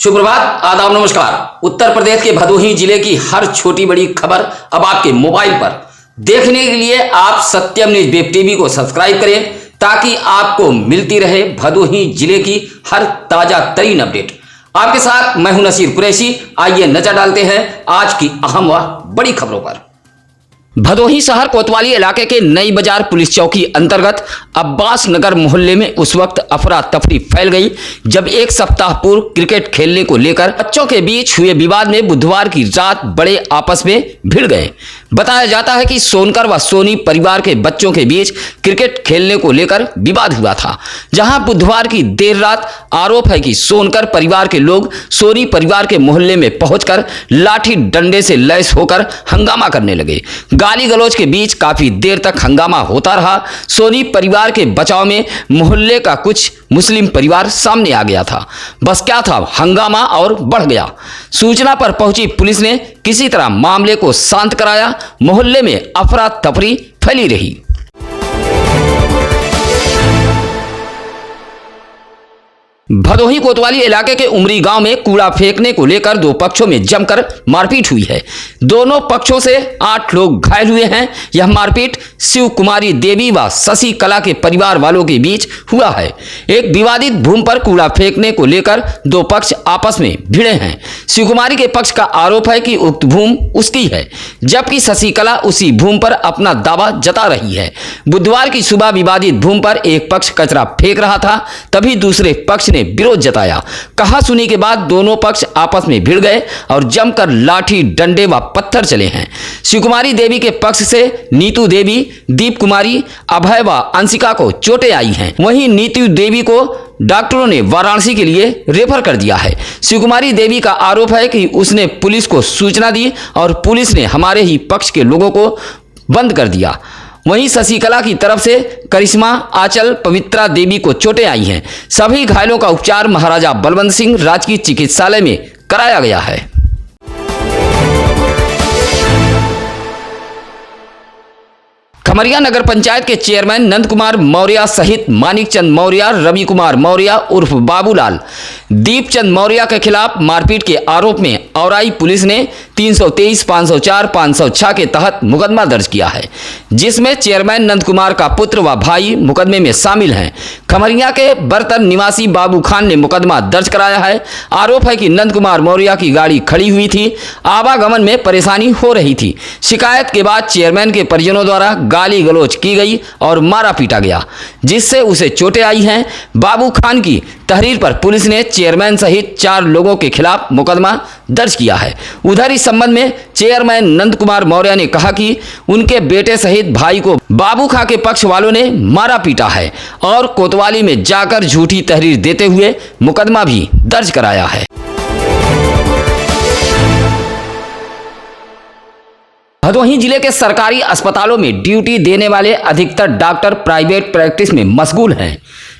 सुप्रभात, आदाब, नमस्कार। उत्तर प्रदेश के भदोही जिले की हर छोटी बड़ी खबर अब आपके मोबाइल पर देखने के लिए आप सत्यम न्यूज वेब टीवी को सब्सक्राइब करें ताकि आपको मिलती रहे भदोही जिले की हर ताजा तरीन अपडेट। आपके साथ मैं हूं नसीर कुरैशी। आइए नजर डालते हैं आज की अहम व बड़ी खबरों पर। भदोही शहर कोतवाली इलाके के नई बाजार पुलिस चौकी अंतर्गत अब्बास नगर मोहल्ले में उस वक्त अफरा तफरी फैल गई जब एक सप्ताह पूर्व क्रिकेट खेलने को लेकर बच्चों के बीच हुए विवाद में बुधवार की रात बड़े आपस में भिड़ गए। बताया जाता है कि सोनकर व सोनी परिवार के बच्चों के बीच क्रिकेट खेलने को लेकर विवाद हुआ था, जहां बुधवार की देर रात आरोप है कि सोनकर परिवार के लोग सोनी परिवार के मोहल्ले में पहुंचकर लाठी डंडे से लैस होकर हंगामा करने लगे। गाली गलौज के बीच काफी देर तक हंगामा होता रहा। सोनी परिवार के बचाव में मोहल्ले का कुछ मुस्लिम परिवार सामने आ गया था। बस क्या था, हंगामा और बढ़ गया। सूचना पर पहुंची पुलिस ने किसी तरह मामले को शांत कराया। मोहल्ले में अफरा तफरी फैली रही। भदोही कोतवाली इलाके के उमरी गांव में कूड़ा फेंकने को लेकर दो पक्षों में जमकर मारपीट हुई है। दोनों पक्षों से 8 लोग घायल हुए हैं। यह मारपीट शिव कुमारी देवी व शशि कला के परिवार वालों के बीच हुआ है। एक विवादित भूमि पर कूड़ा फेंकने को लेकर दो पक्ष आपस में भिड़े हैं। शिव कुमारी के पक्ष का आरोप है कि उक्त भूमि उसकी है, जबकि शशि कला उसी भूमि पर अपना दावा जता रही है। बुधवार की सुबह विवादित भूमि पर एक पक्ष कचरा फेंक रहा था, तभी दूसरे पक्ष ने विरोध जताया। कहा सुनी के बाद दोनों पक्ष आपस में भिड़ गए और जमकर लाठी डंडे व पत्थर चले हैं। शिवकुमारी देवी के पक्ष से नीतू देवी, दीप कुमारी, अभय व अंशिका को चोटें आई हैं। वहीं नीतू देवी को डॉक्टरों ने वाराणसी के लिए रेफर कर दिया है। शिवकुमारी देवी का आरोप है कि उसने पुलिस को सूचना दी और पुलिस ने हमारे ही पक्ष के लोगों को बंद कर दिया। वहीं शशिकला की तरफ से करिश्मा, आंचल, पवित्रा देवी को चोटें आई हैं। सभी घायलों का उपचार महाराजा बलवंत सिंह राजकीय चिकित्सालय में कराया गया है। खमरिया नगर पंचायत के चेयरमैन नंद कुमार मौर्य सहित मानिक चंद मौर्य, रवि कुमार मौर्य उर्फ बाबूलाल, दीप चंद मौर्य के खिलाफ मारपीट के आरोप में औराई पुलिस ने 323, 504, 506 के तहत मुकदमा दर्ज किया है, जिसमें चेयरमैन नंद कुमार का पुत्र व भाई मुकदमे में शामिल हैं। खमरिया के बर्तन निवासी बाबू खान ने मुकदमा दर्ज कराया है। आरोप है कि नंद कुमार मौर्य की गाड़ी खड़ी हुई थी, आवागमन में परेशानी हो रही थी। शिकायत के बाद चेयरमैन के परिजनों द्वारा गाली गलौज की गई और मारा पीटा गया, जिससे उसे चोटें आई हैं। बाबू खान की तहरीर पर पुलिस ने चेयरमैन सहित 4 लोगों के खिलाफ मुकदमा दर्ज किया है। उधर इस संबंध में चेयरमैन नंद कुमार मौर्य ने कहा कि उनके बेटे सहित भाई को बाबू खां के पक्ष वालों ने मारा पीटा है और कोतवाली में जाकर झूठी तहरीर देते हुए मुकदमा भी दर्ज कराया है। भदोही जिले के सरकारी अस्पतालों में ड्यूटी देने वाले अधिकतर डॉक्टर प्राइवेट प्रैक्टिस में मशगूल हैं।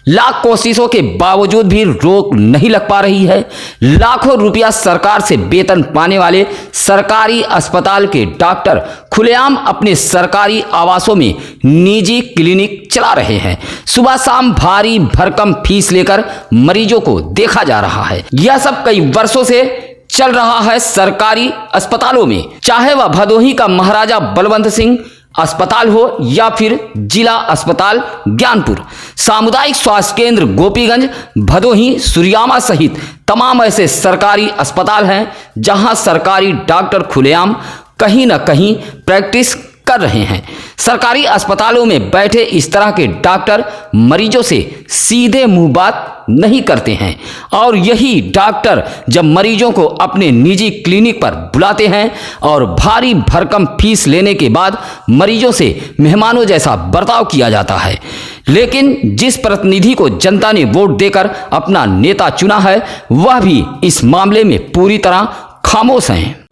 लाख कोशिशों के बावजूद भी रोक नहीं लग पा रही है। लाखों रुपया सरकार से वेतन पाने वाले सरकारी अस्पताल के डॉक्टर खुलेआम अपने सरकारी आवासों में निजी क्लिनिक चला रहे हैं। सुबह शाम भारी भरकम फीस लेकर मरीजों को देखा जा रहा है। यह सब कई वर्षों से चल रहा है सरकारी अस्पतालों में, चाहे वह भदोही का महाराजा बलवंत सिंह अस्पताल हो या फिर जिला अस्पताल ज्ञानपुर, सामुदायिक स्वास्थ्य केंद्र गोपीगंज, भदोही, सुरियामा सहित तमाम ऐसे सरकारी अस्पताल हैं जहां सरकारी डॉक्टर खुलेआम कहीं न कहीं प्रैक्टिस कर रहे हैं। सरकारी अस्पतालों में बैठे इस तरह के डॉक्टर मरीजों से सीधे मुंह बात नहीं करते हैं और यही डॉक्टर जब मरीजों को अपने निजी क्लिनिक पर बुलाते हैं और भारी भरकम फीस लेने के बाद मरीजों से मेहमानों जैसा बर्ताव किया जाता है। लेकिन जिस प्रतिनिधि को जनता ने वोट देकर अपना नेता चुना है, वह भी इस मामले में पूरी तरह खामोश हैं।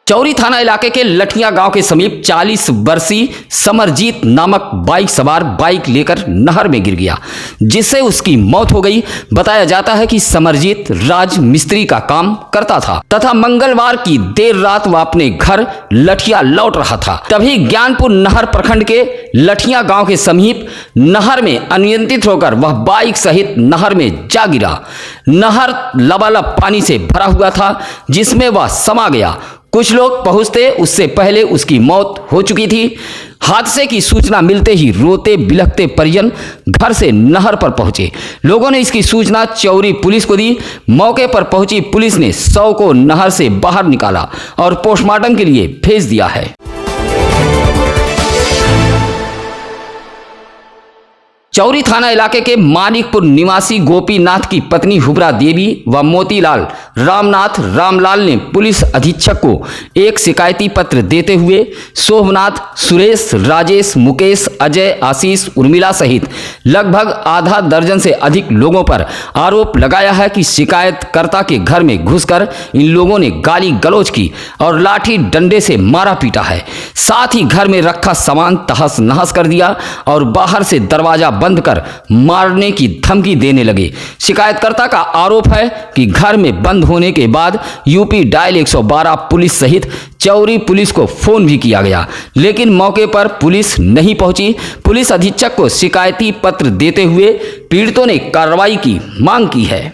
चौरी थाना इलाके के लठिया गांव के समीप 40 वर्षीय समरजीत नामक बाइक सवार बाइक लेकर नहर में गिर गया, जिससे उसकी मौत हो गई। बताया जाता है कि समरजीत राज मिस्त्री का काम करता था तथा मंगलवार की देर रात वह अपने घर लठिया लौट रहा था। तभी ज्ञानपुर नहर प्रखंड के लठिया गांव के समीप नहर में अनियंत्रित होकर वह बाइक सहित नहर में जा गिरा। नहर लबालब पानी से भरा हुआ था, जिसमें वह समा गया। कुछ लोग पहुंचते उससे पहले उसकी मौत हो चुकी थी। हादसे की सूचना मिलते ही रोते बिलखते परिजन घर से नहर पर पहुंचे। लोगों ने इसकी सूचना चौरी पुलिस को दी। मौके पर पहुंची पुलिस ने शव को नहर से बाहर निकाला और पोस्टमार्टम के लिए भेज दिया है। चौरी थाना इलाके के मानिकपुर निवासी गोपीनाथ की पत्नी हुबरा देवी व मोतीलाल रामनाथ रामलाल ने पुलिस अधीक्षक को एक शिकायती पत्र देते हुए शोभनाथ, सुरेश, राजेश, मुकेश, अजय, आशीष, उर्मिला सहित लगभग आधा दर्जन से अधिक लोगों पर आरोप लगाया है कि शिकायतकर्ता के घर में घुसकर इन लोगों ने गाली गलौज की और लाठी डंडे से मारा पीटा है। साथ ही घर में रखा सामान तहस नहस कर दिया और बाहर से दरवाजा बंद कर मारने की धमकी देने लगे। शिकायतकर्ता का आरोप है कि घर में बंद होने के बाद यूपी डायल 112 पुलिस सहित चौरी पुलिस को फोन भी किया गया, लेकिन मौके पर पुलिस नहीं पहुंची। पुलिस अधीक्षक को शिकायती पत्र देते हुए पीड़ितों ने कार्रवाई की मांग की है।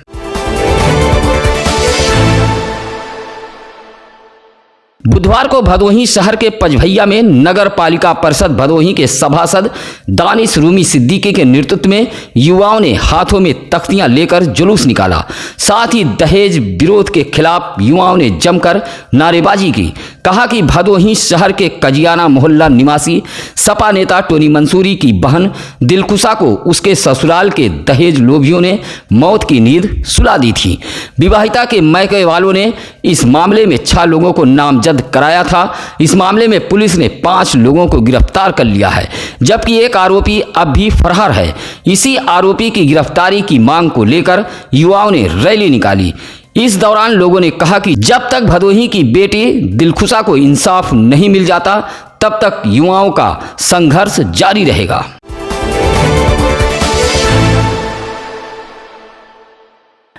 बुधवार को भदोही शहर के पचभैया में नगर पालिका परिषद भदोही के सभासद दानिश रूमी सिद्दीकी के नेतृत्व में युवाओं ने हाथों में तख्तियां लेकर जुलूस निकाला। साथ ही दहेज विरोध के खिलाफ युवाओं ने जमकर नारेबाजी की। कहा कि भदोही शहर के कजियाना मोहल्ला निवासी सपा नेता टोनी मंसूरी की बहन दिलकुशा को उसके ससुराल के दहेज लोभियों ने मौत की नींद सुला दी थी। विवाहिता के मैके वालों ने इस मामले में 6 लोगों को नामजद कराया था। इस मामले में पुलिस ने 5 लोगों को गिरफ्तार कर लिया है, जबकि एक आरोपी अब भी फरार है। इसी आरोपी की गिरफ्तारी की मांग को लेकर युवाओं ने रैली निकाली। इस दौरान लोगों ने कहा कि जब तक भदोही की बेटी दिलकुशा को इंसाफ नहीं मिल जाता, तब तक युवाओं का संघर्ष जारी रहेगा।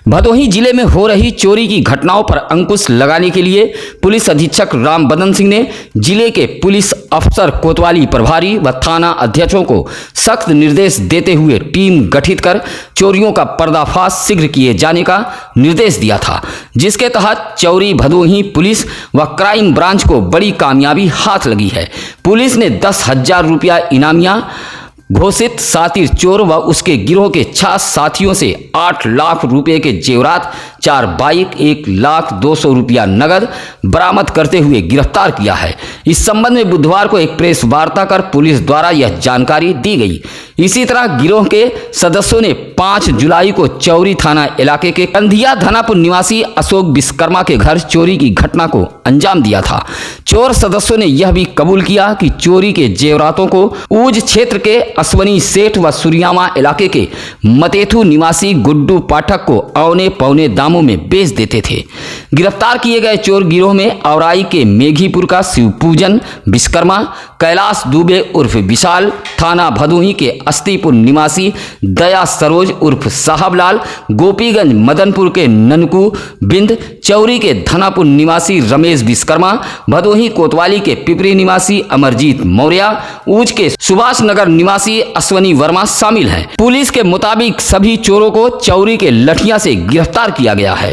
भदोही जिले में हो रही चोरी की घटनाओं पर अंकुश लगाने के लिए पुलिस अधीक्षक राम बदन सिंह ने जिले के पुलिस अफसर, कोतवाली प्रभारी व थाना अध्यक्षों को सख्त निर्देश देते हुए टीम गठित कर चोरियों का पर्दाफाश शीघ्र किए जाने का निर्देश दिया था, जिसके तहत चौरी भदोही पुलिस व क्राइम ब्रांच को बड़ी कामयाबी हाथ लगी है। पुलिस ने 10,000 रुपया इनामिया घोषित सातिर चोर व उसके गिरोह के 6 साथियों से 8 लाख रुपए के जेवरात, 4 बाइक, 1,02,000 रुपया नगद बरामद करते हुए गिरफ्तार किया है। इस संबंध में बुधवार को एक प्रेस वार्ता कर पुलिस द्वारा यह जानकारी दी गई। इसी तरह गिरोह के सदस्यों ने 5 जुलाई को चौरी थाना इलाके के कंधिया धनापुर निवासी अशोक विश्वकर्मा के घर चोरी की घटना को अंजाम दिया था। चोर सदस्यों ने यह भी कबूल किया कि चोरी के जेवरातों को ऊज क्षेत्र के अश्वनी सेठ व सूर्यामा इलाके के मतेथु निवासी गुड्डू पाठक को औने पौने दामों में बेच देते थे। गिरफ्तार किए गए चोर गिरोह में औराई के मेघीपुर का शिवपूजन विश्वकर्मा, कैलाश दुबे उर्फ विशाल, थाना भदोही के अस्तीपुर निवासी दया सरोज उर्फ साहबलाल, गोपीगंज मदनपुर के ननकू बिंद, चौरी के धनापुर निवासी रमेश विश्वकर्मा, भदोही कोतवाली के पिपरी निवासी अमरजीत मौर्य, ऊज के सुभाष नगर निवासी अश्वनी वर्मा शामिल हैं। पुलिस के मुताबिक सभी चोरों को चौरी के लठिया से गिरफ्तार किया गया है।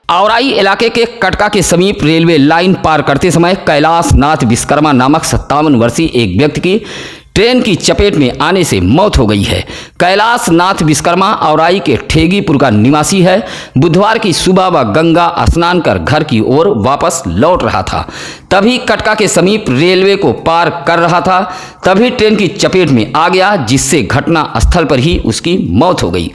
औराई इलाके के कटका के समीप रेलवे लाइन पार करते समय कैलाश नाथ विश्वकर्मा नामक 57 वर्षीय एक व्यक्ति की ट्रेन की चपेट में आने से मौत हो गई है। कैलाश नाथ विश्वकर्मा औराई के ठेगीपुर का निवासी है। बुधवार की सुबह वह गंगा स्नान कर घर की ओर वापस लौट रहा था, तभी कटका के समीप रेलवे को पार कर रहा था, तभी ट्रेन की चपेट में आ गया, जिससे घटना स्थल पर ही उसकी मौत हो गई।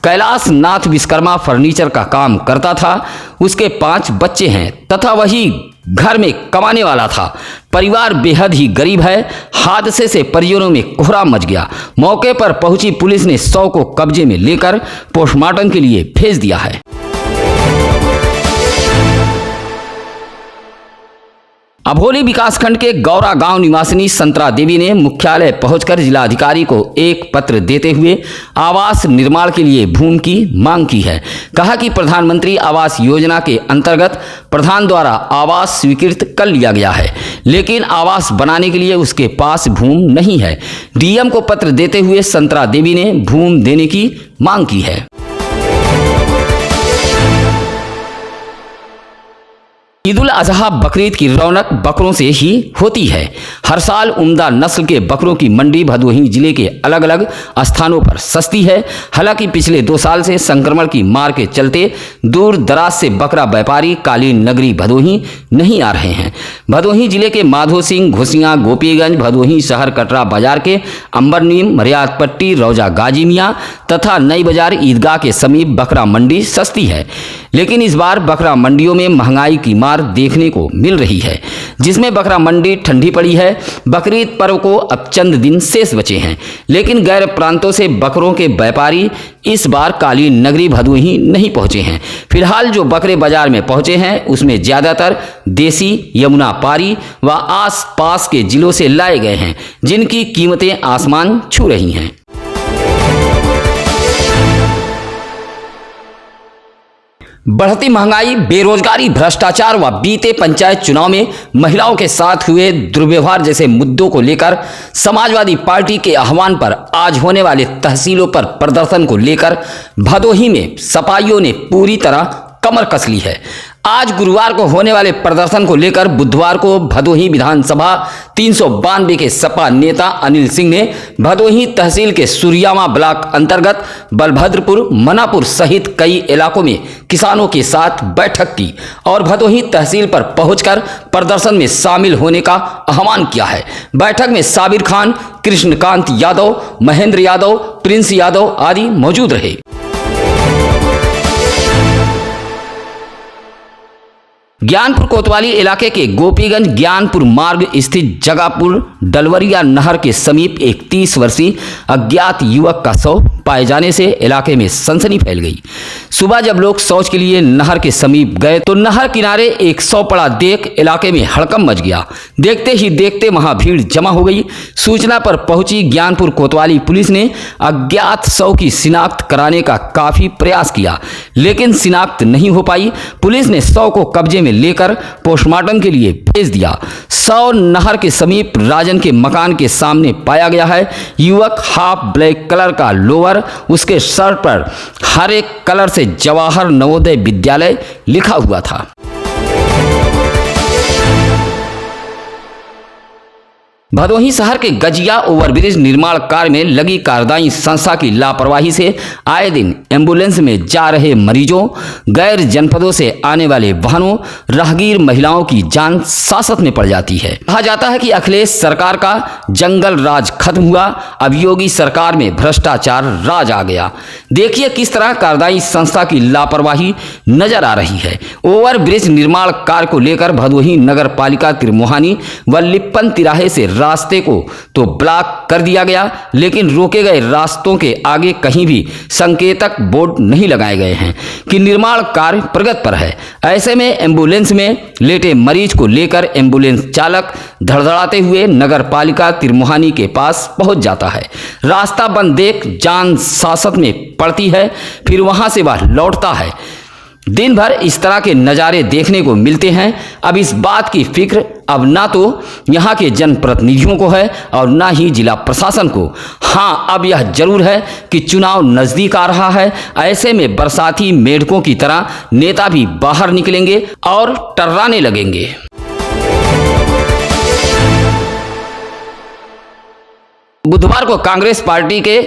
कैलाश नाथ विश्वकर्मा फर्नीचर का काम करता था। उसके 5 बच्चे हैं तथा वही घर में कमाने वाला था। परिवार बेहद ही गरीब है। हादसे से परिजनों में कोहरा मच गया। मौके पर पहुंची पुलिस ने शव को कब्जे में लेकर पोस्टमार्टम के लिए भेज दिया है। अभोली विकासखंड के गौरा गांव निवासिनी संतरा देवी ने मुख्यालय पहुंचकर जिलाधिकारी को एक पत्र देते हुए आवास निर्माण के लिए भूमि की मांग की है। कहा कि प्रधानमंत्री आवास योजना के अंतर्गत प्रधान द्वारा आवास स्वीकृत कर लिया गया है, लेकिन आवास बनाने के लिए उसके पास भूमि नहीं है। डीएम को पत्र देते हुए संतरा देवी ने भूमि देने की मांग की है। ईद उल अजहा बकरीद की रौनक बकरों से ही होती है। हर साल उम्दा नस्ल के बकरों की मंडी भदोही जिले के अलग अलग स्थानों पर सस्ती है। हालांकि पिछले 2 साल से संक्रमण की मार के चलते दूर दराज से बकरा व्यापारी कालीन नगरी भदोही नहीं आ रहे हैं। भदोही जिले के माधो सिंह, घुसियां, गोपीगंज, भदोही शहर, कटरा बाजार के अंबरनीम, मरियाद पट्टी, रौजा गाजी मियाँ तथा नई बाजार ईदगाह के समीप बकरा मंडी सस्ती है। लेकिन इस बार बकरा मंडियों में महंगाई की मार देखने को मिल रही है, जिसमें बकरा मंडी ठंडी पड़ी है। बकरीद पर्व को अब चंद दिन शेष बचे हैं, लेकिन गैर प्रांतों से बकरों के व्यापारी इस बार कालीन नगरी भदोही नहीं पहुंचे हैं। फिलहाल जो बकरे बाजार में पहुंचे हैं उसमें ज्यादातर देसी, यमुना पारी व आस पास के जिलों से लाए गए हैं, जिनकी कीमतें आसमान छू रही हैं। बढ़ती महंगाई, बेरोजगारी, भ्रष्टाचार व बीते पंचायत चुनाव में महिलाओं के साथ हुए दुर्व्यवहार जैसे मुद्दों को लेकर समाजवादी पार्टी के आह्वान पर आज होने वाले तहसीलों पर प्रदर्शन को लेकर भदोही में सपाइयों ने पूरी तरह कमर कस ली है। आज गुरुवार को होने वाले प्रदर्शन को लेकर बुधवार को भदोही विधानसभा 392 के सपा नेता अनिल सिंह ने भदोही तहसील के सूर्यामा ब्लॉक अंतर्गत बलभद्रपुर, मनापुर सहित कई इलाकों में किसानों के साथ बैठक की और भदोही तहसील पर पहुंचकर प्रदर्शन में शामिल होने का आह्वान किया है। बैठक में साबिर खान, कृष्णकांत यादव, महेंद्र यादव, प्रिंस यादव आदि मौजूद रहे। ज्ञानपुर कोतवाली इलाके के गोपीगंज ज्ञानपुर मार्ग स्थित जगापुर डलवरिया नहर के समीप एक 30 वर्षीय अज्ञात युवक का शव पाए जाने से इलाके में सनसनी फैल गई। सुबह जब लोग शौच के लिए नहर के समीप गए तो नहर किनारे एक शव पड़ा देख इलाके में हड़कंप मच गया। देखते ही देखते वहां भीड़ जमा हो गई। सूचना पर पहुंची ज्ञानपुर कोतवाली पुलिस ने अज्ञात शव की शिनाख्त कराने का काफी प्रयास किया, लेकिन शिनाख्त नहीं हो पाई। पुलिस ने शव को कब्जे में लेकर पोस्टमार्टम के लिए भेज दिया। शव नहर के समीप राजन के मकान के सामने पाया गया है। युवक हाफ ब्लैक कलर का लोअर, उसके शर्ट पर हरे कलर से जवाहर नवोदय विद्यालय लिखा हुआ था। भदोही शहर के गजिया ओवरब्रिज निर्माण कार्य में लगी कार्यदायी संस्था की लापरवाही से आए दिन एम्बुलेंस में जा रहे मरीजों, गैर जनपदों से आने वाले वाहनों, राहगीर महिलाओं की जान सासत में पड़ जाती है। कहा जाता है कि अखिलेश सरकार का जंगल राज खत्म हुआ, अब योगी सरकार में भ्रष्टाचार राज आ गया। देखिए किस तरह कार्यदायी संस्था की लापरवाही नजर आ रही है। ओवरब्रिज निर्माण कार्य को लेकर भदोही नगर पालिका त्रिमोहानी व लिप्पन तिराहे से रास्ते को तो ब्लॉक कर दिया गया, लेकिन रोके गए रास्तों के आगे कहीं भी संकेतक बोर्ड नहीं लगाए गए हैं कि निर्माण कार्य प्रगति पर है। ऐसे में एम्बुलेंस में लेटे मरीज को लेकर एम्बुलेंस चालक धड़धड़ाते हुए नगर पालिका त्रिमोहानी के पास पहुंच जाता है। रास्ता बंद देख जान सासत में पड़ती है, फिर वहां से वह लौटता है। दिन भर इस तरह के नज़ारे देखने को मिलते हैं। अब इस बात की फिक्र अब ना तो यहाँ के जनप्रतिनिधियों को है और ना ही जिला प्रशासन को। हाँ, अब यह जरूर है कि चुनाव नज़दीक आ रहा है। ऐसे में बरसाती मेढकों की तरह नेता भी बाहर निकलेंगे और टर्राने लगेंगे। बुधवार को कांग्रेस पार्टी के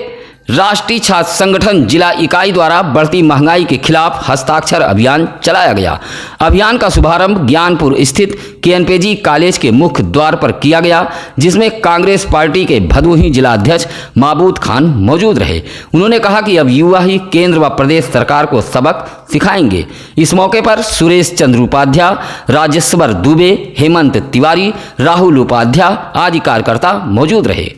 राष्ट्रीय छात्र संगठन जिला इकाई द्वारा बढ़ती महंगाई के खिलाफ हस्ताक्षर अभियान चलाया गया। अभियान का शुभारंभ ज्ञानपुर स्थित केएनपीजी कॉलेज के मुख्य द्वार पर किया गया, जिसमें कांग्रेस पार्टी के भदोही जिला अध्यक्ष महबूब खान मौजूद रहे। उन्होंने कहा कि अब युवा ही केंद्र व प्रदेश सरकार को सबक सिखाएंगे। इस मौके पर सुरेश चंद्र उपाध्याय, राजेश्वर दुबे, हेमंत तिवारी, राहुल उपाध्याय आदि कार्यकर्ता मौजूद रहे।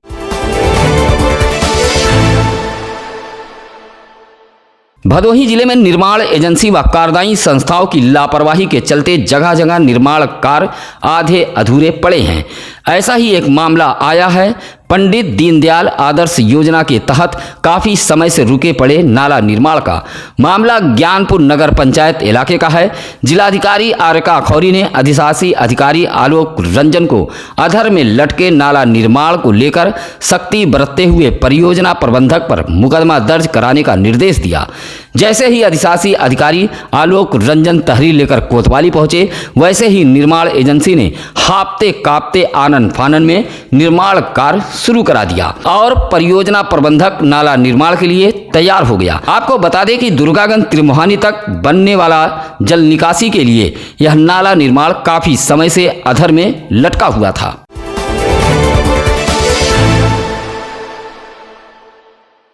भदोही जिले में निर्माण एजेंसी व कार्यदायी संस्थाओं की लापरवाही के चलते जगह जगह निर्माण कार्य आधे अधूरे पड़े हैं। ऐसा ही एक मामला आया है पंडित दीनदयाल आदर्श योजना के तहत काफी समय से रुके पड़े नाला निर्माण का। मामला ज्ञानपुर नगर पंचायत इलाके का है। जिलाधिकारी आरका खौरी ने अधिशासी अधिकारी आलोक रंजन को अधर में लटके नाला निर्माण को लेकर सख्ती बरतते हुए परियोजना प्रबंधक पर मुकदमा दर्ज कराने का निर्देश दिया। जैसे ही अधिशासी अधिकारी आलोक रंजन तहरीर लेकर कोतवाली पहुंचे, वैसे ही निर्माण एजेंसी ने हांफते कांपते आनन फानन में निर्माण कार्य शुरू करा दिया और परियोजना प्रबंधक नाला निर्माण के लिए तैयार हो गया। आपको बता दें कि दुर्गागंज त्रिमुहानी तक बनने वाला जल निकासी के लिए यह नाला निर्माण काफी समय से अधर में लटका हुआ था।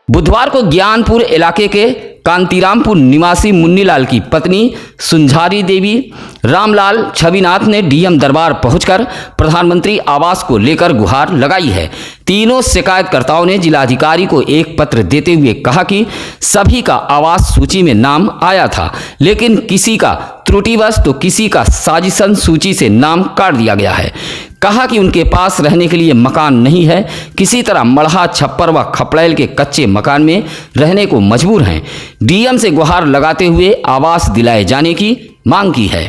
बुधवार को ज्ञानपुर इलाके के कांतीरामपुर निवासी मुन्नीलाल की पत्नी सुंझारी देवी रामलाल छविनाथ ने डीएम दरबार पहुंचकर प्रधानमंत्री आवास को लेकर गुहार लगाई है। तीनों शिकायतकर्ताओं ने जिलाधिकारी को एक पत्र देते हुए कहा कि सभी का आवास सूची में नाम आया था, लेकिन किसी का त्रुटिवश तो किसी का साजिशन सूची से नाम काट दिया गया है। कहा कि उनके पास रहने के लिए मकान नहीं है, किसी तरह मढ़ा छप्पर व खपड़ैल के कच्चे मकान में रहने को मजबूर हैं। डीएम से गुहार लगाते हुए आवास दिलाए जाने की मांग की है।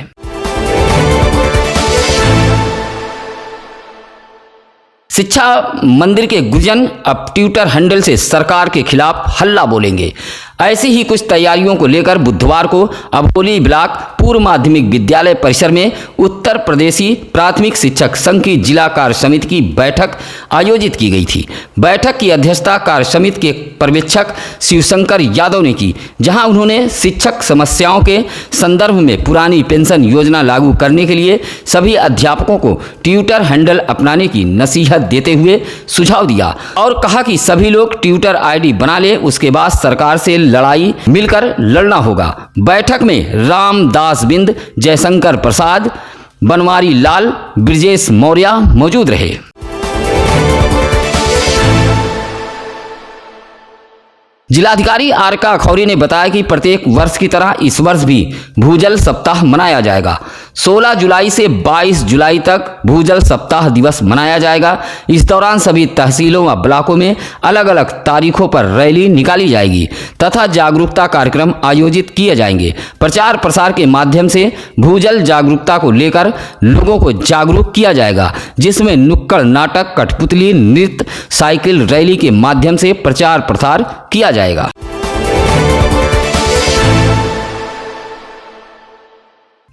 शिक्षा मंदिर के गुरजन अब ट्विटर हैंडल से सरकार के खिलाफ हल्ला बोलेंगे। ऐसी ही कुछ तैयारियों को लेकर बुधवार को अबोली ब्लॉक पूर्व माध्यमिक विद्यालय परिसर में उत्तर प्रदेशी प्राथमिक शिक्षक संघ की जिला कार्य समिति की बैठक आयोजित की गई थी। बैठक की अध्यक्षता कार्य समिति के पर्यवेक्षक शिवशंकर यादव ने की, जहां उन्होंने शिक्षक समस्याओं के संदर्भ में पुरानी पेंशन योजना लागू करने के लिए सभी अध्यापकों को ट्विटर हैंडल अपनाने की नसीहत देते हुए सुझाव दिया और कहा कि सभी लोग ट्विटर आईडी बना ले, उसके बाद सरकार से लड़ाई मिलकर लड़ना होगा। बैठक में रामदास बिंद, जयशंकर प्रसाद, बनवारी लाल, ब्रिजेश मौर्य मौजूद रहे। जिलाधिकारी आरका खौरी ने बताया कि प्रत्येक वर्ष की तरह इस वर्ष भी भूजल सप्ताह मनाया जाएगा। 16 जुलाई से 22 जुलाई तक भूजल सप्ताह दिवस मनाया जाएगा। इस दौरान सभी तहसीलों व ब्लॉकों में अलग अलग तारीखों पर रैली निकाली जाएगी तथा जागरूकता कार्यक्रम आयोजित किए जाएंगे। प्रचार प्रसार के माध्यम से भूजल जागरूकता को लेकर लोगों को जागरूक किया जाएगा, जिसमें नुक्कड़ नाटक, कठपुतली नृत्य, साइकिल रैली के माध्यम से प्रचार प्रसार किया जाएगा।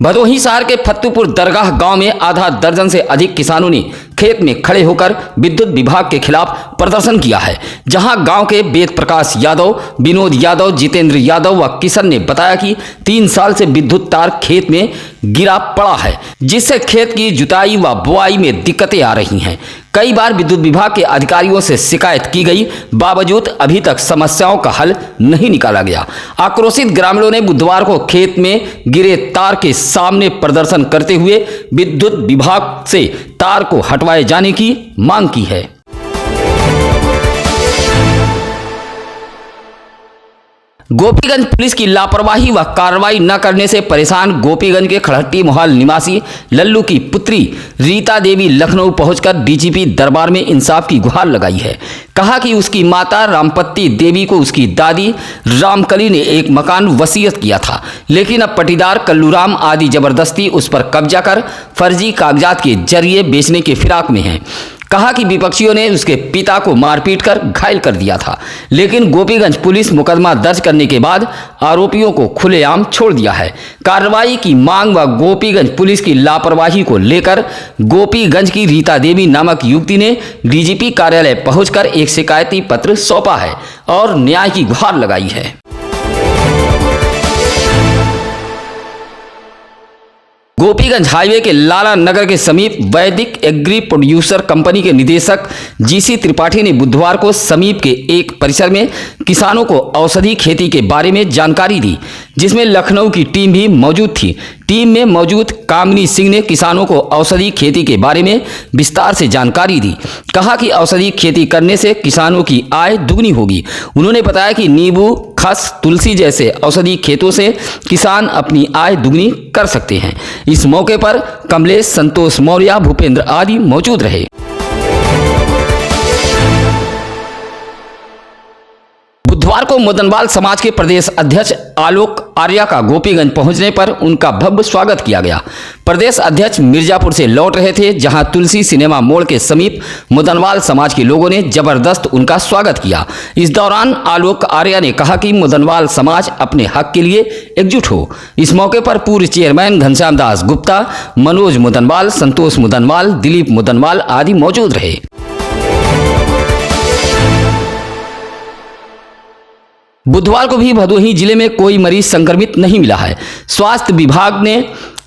भदोही शहर के फत्तूपुर दरगाह गांव में आधा दर्जन से अधिक किसानों ने खेत में खड़े होकर विद्युत विभाग के खिलाफ प्रदर्शन किया है। जहां गांव के वेद प्रकाश यादव, विनोद यादव, जितेंद्र यादव व किशन ने बताया कि 3 साल से विद्युत तार खेत में गिरा पड़ा है, जिससे खेत की जुताई व बुआई में दिक्कतें आ रही हैं। कई बार विद्युत विभाग के अधिकारियों से शिकायत की गई, बावजूद अभी तक समस्याओं का हल नहीं निकाला गया। आक्रोशित ग्रामीणों ने बुधवार को खेत में गिरे तार के सामने प्रदर्शन करते हुए विद्युत विभाग से तार को हटवाए जाने की मांग की है। गोपीगंज पुलिस की लापरवाही व कार्रवाई न करने से परेशान गोपीगंज के खड़हट्टी मोहल निवासी लल्लू की पुत्री रीता देवी लखनऊ पहुंचकर डीजीपी दरबार में इंसाफ की गुहार लगाई है। कहा कि उसकी माता रामपत्ती देवी को उसकी दादी रामकली ने एक मकान वसीयत किया था, लेकिन अब पटीदार कल्लूराम आदि जबरदस्ती उस पर कब्जा कर फर्जी कागजात के जरिए बेचने के फिराक में हैं। कहा कि विपक्षियों ने उसके पिता को मारपीट कर घायल कर दिया था, लेकिन गोपीगंज पुलिस मुकदमा दर्ज करने के बाद आरोपियों को खुलेआम छोड़ दिया है। कार्रवाई की मांग व गोपीगंज पुलिस की लापरवाही को लेकर गोपीगंज की रीता देवी नामक युवती ने डीजीपी कार्यालय पहुंचकर एक शिकायती पत्र सौंपा है और न्याय की गुहार लगाई है। गोपीगंज हाईवे के लाला नगर के समीप वैदिक एग्री प्रोड्यूसर कंपनी के निदेशक जीसी त्रिपाठी ने बुधवार को समीप के एक परिसर में किसानों को औषधि खेती के बारे में जानकारी दी, जिसमें लखनऊ की टीम भी मौजूद थी। टीम में मौजूद कामिनी सिंह ने किसानों को औषधि खेती के बारे में विस्तार से जानकारी दी। कहा कि औषधि खेती करने से किसानों की आय दुगनी होगी। उन्होंने बताया कि नींबू, खस, तुलसी जैसे औषधि खेतों से किसान अपनी आय दुगनी कर सकते हैं। इस मौके पर कमलेश, संतोष मौर्य, भूपेंद्र आदि मौजूद रहे। बुधवार को मदनवाल समाज के प्रदेश अध्यक्ष आलोक आर्या का गोपीगंज पहुंचने पर उनका भव्य स्वागत किया गया। प्रदेश अध्यक्ष मिर्जापुर से लौट रहे थे, जहां तुलसी सिनेमा मोड़ के समीप मदनवाल समाज के लोगों ने जबरदस्त उनका स्वागत किया। इस दौरान आलोक आर्या ने कहा कि मदनवाल समाज अपने हक के लिए एकजुट हो। इस मौके पर पूर्व चेयरमैन घनश्याम दास गुप्ता, मनोज मदनवाल, संतोष मदनवाल, दिलीप मदनवाल आदि मौजूद रहे। बुधवार को भी भदोही जिले में कोई मरीज संक्रमित नहीं मिला है। स्वास्थ्य विभाग ने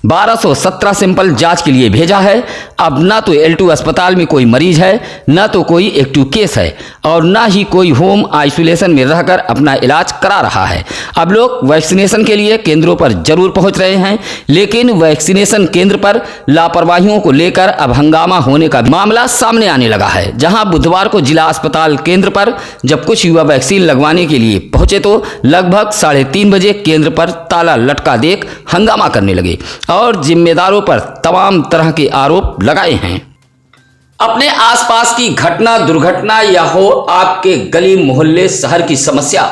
1217 सैंपल जांच के लिए भेजा है। अब ना तो L2 अस्पताल में कोई मरीज है, ना तो कोई एक्टिव केस है और ना ही कोई होम आइसोलेशन में रहकर अपना इलाज करा रहा है। अब लोग वैक्सीनेशन के लिए केंद्रों पर जरूर पहुंच रहे हैं, लेकिन वैक्सीनेशन केंद्र पर लापरवाहियों को लेकर अब हंगामा होने का मामला सामने आने लगा है। जहां बुधवार को जिला अस्पताल केंद्र पर जब कुछ युवा वैक्सीन लगवाने के लिए पहुंचे तो लगभग 3:30 बजे केंद्र पर ताला लटका देख हंगामा करने लगे और जिम्मेदारों पर तमाम तरह के आरोप लगाए हैं। अपने आसपास की घटना, दुर्घटना या हो आपके गली मोहल्ले शहर की समस्या,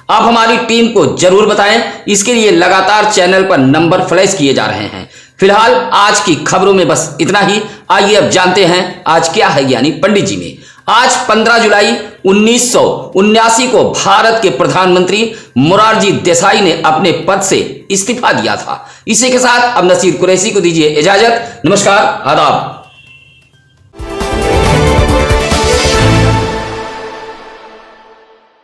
आप हमारी टीम को जरूर बताएं। इसके लिए लगातार चैनल पर नंबर फ्लैश किए जा रहे हैं। फिलहाल आज की खबरों में बस इतना ही। आइए अब जानते हैं आज क्या है यानी पंडित जी में। आज 15 जुलाई 1979 को भारत के प्रधानमंत्री मोरारजी देसाई ने अपने पद से इस्तीफा दिया था। इसी के साथ अब नसीर कुरैशी को दीजिए इजाजत। नमस्कार, आदाब।